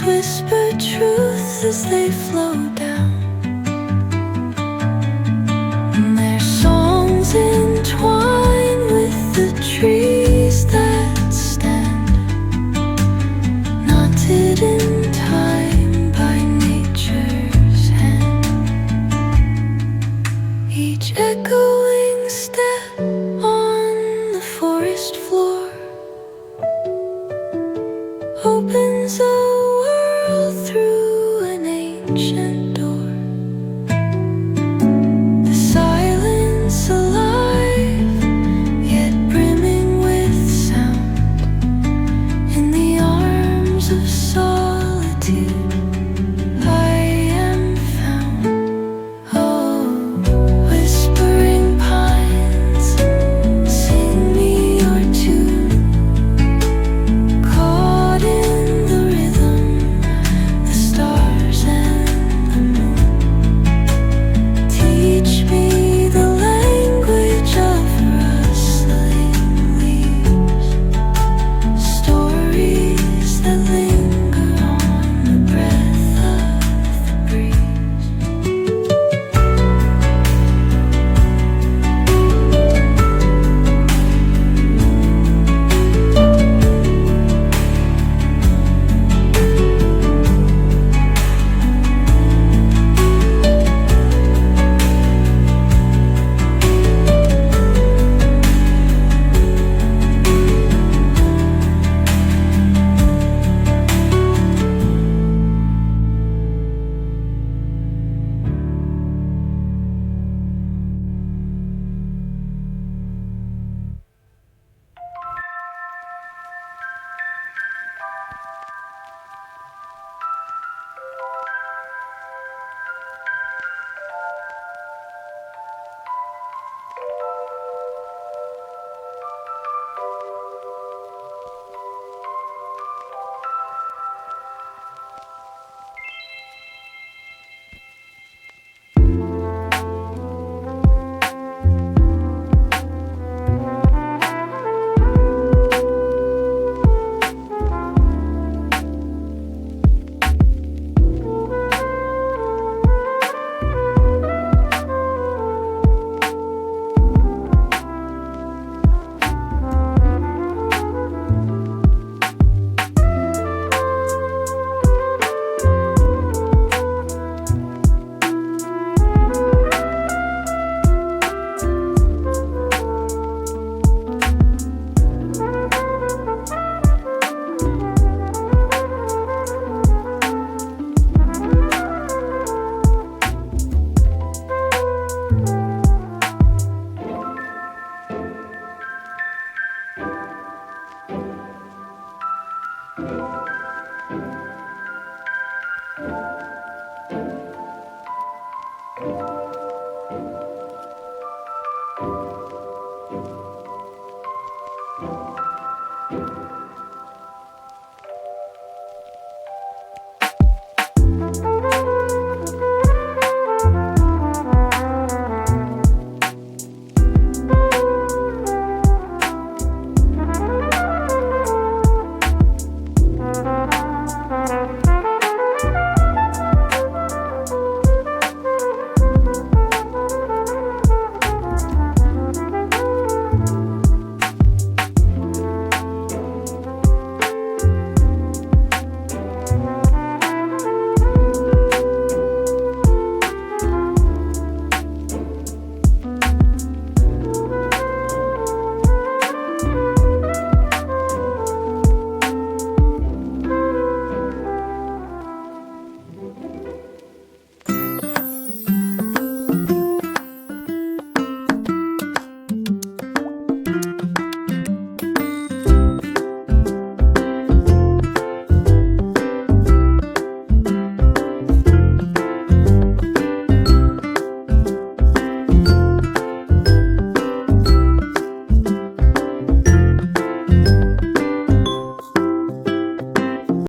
whisper truths as they flow down, and their songs entwine with the trees that stand, knotted in time by nature's hand. Each echoing step on the forest floor opens a world through an ancient door. The silence alive, yet brimming with sound. In the arms of solitude I am found. Oh, whispering pines, sing me your tune. Caught in the rhythm, the stars and the moon. Teach me the language of rustling leaves, stories that linger on the breath of the breeze.